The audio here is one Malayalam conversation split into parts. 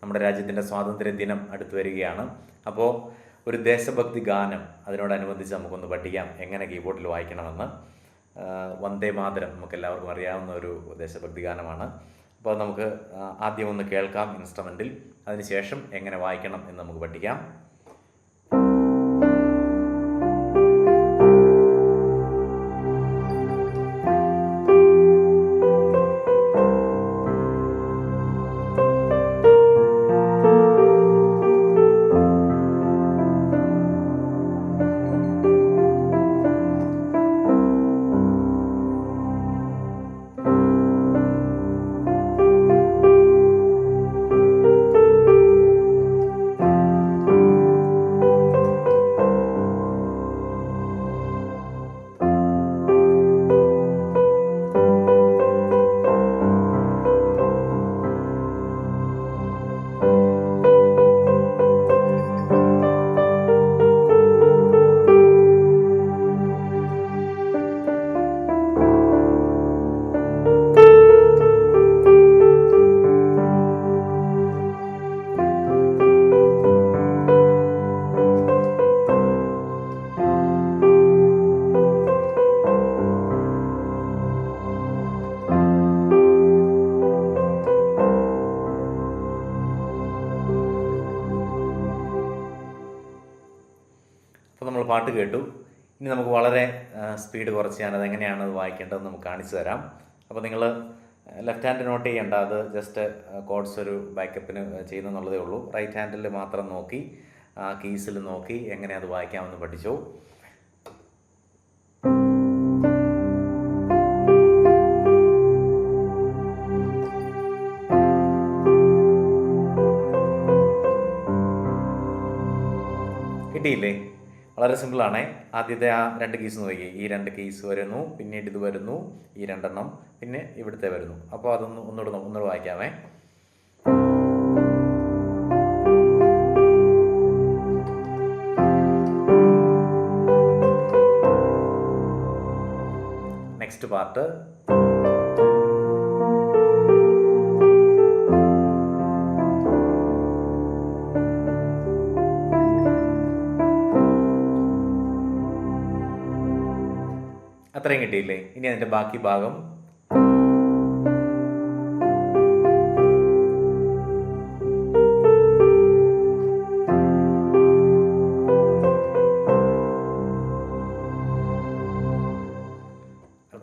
നമ്മുടെ രാജ്യത്തിൻ്റെ സ്വാതന്ത്ര്യ ദിനം അടുത്തു വരികയാണ്. അപ്പോൾ ഒരു ദേശഭക്തി ഗാനം അതിനോടനുബന്ധിച്ച് നമുക്കൊന്ന് പഠിക്കാം എങ്ങനെ കീബോർഡിൽ വായിക്കണമെന്ന്. വന്ദേ മാതരം നമുക്കെല്ലാവർക്കും അറിയാവുന്ന ഒരു ദേശഭക്തി ഗാനമാണ്. അപ്പോൾ നമുക്ക് ആദ്യം ഒന്ന് കേൾക്കാം ഇൻസ്ട്രുമെൻറ്റിൽ, അതിനുശേഷം എങ്ങനെ വായിക്കണം എന്ന് നമുക്ക് പഠിക്കാം. അപ്പോൾ നമ്മൾ പാട്ട് കേട്ടു. ഇനി നമുക്ക് വളരെ സ്പീഡ് കുറച്ച് ഞാനത് എങ്ങനെയാണ് അത് വായിക്കേണ്ടതെന്ന് നമുക്ക് കാണിച്ചു തരാം. അപ്പോൾ നിങ്ങൾ ലെഫ്റ്റ് ഹാൻഡ് നോട്ട് ചെയ്യേണ്ട, അത് ജസ്റ്റ് കോഡ്സ് ഒരു ബാക്കപ്പിന് ചെയ്യുന്നെന്നുള്ളതേ ഉള്ളൂ. റൈറ്റ് ഹാൻഡിൽ മാത്രം നോക്കി കീസിൽ നോക്കി എങ്ങനെ അത് വായിക്കാമെന്ന് പഠിച്ചു. കിട്ടിയില്ലേ? വളരെ സിമ്പിളാണേ. ആദ്യത്തെ ആ 2 കീസ് നോക്കി, ഈ 2 കീസ് വരുന്നു, പിന്നീട് ഇത് വരുന്നു, ഈ 2 എണ്ണം, പിന്നെ ഇവിടുത്തെ വരുന്നു. അപ്പോൾ അതൊന്ന് ഒന്നുകൂടെ വായിക്കാമേ. Next part. അത്രയും കിട്ടിയില്ലേ? ഇനി അതിൻ്റെ ബാക്കി ഭാഗം.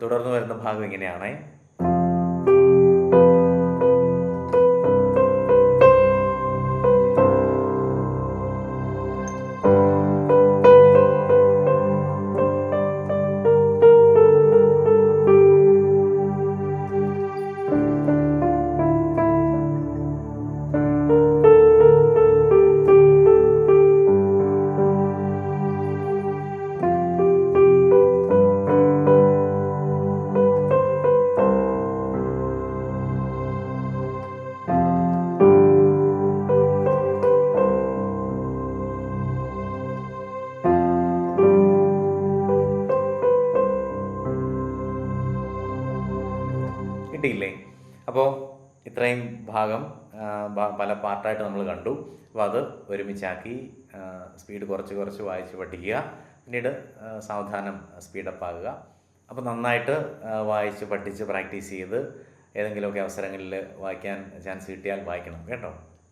തുടർന്ന് വരുന്ന ഭാഗം ഇങ്ങനെയാണ്. കിട്ടിയില്ലേ? അപ്പോൾ ഇത്രയും ഭാഗം പല പാർട്ടായിട്ട് നമ്മൾ കണ്ടു. അപ്പോൾ അത് ഒരുമിച്ചാക്കി സ്പീഡ് കുറച്ച് വായിച്ച് പഠിക്കുക. പിന്നീട് സാവധാനം സ്പീഡപ്പ് ആകുക. അപ്പോൾ നന്നായിട്ട് വായിച്ച് പഠിച്ച് പ്രാക്ടീസ് ചെയ്ത് ഏതെങ്കിലുമൊക്കെ അവസരങ്ങളിൽ വായിക്കാൻ ചാൻസ് കിട്ടിയാൽ വായിക്കണം കേട്ടോ.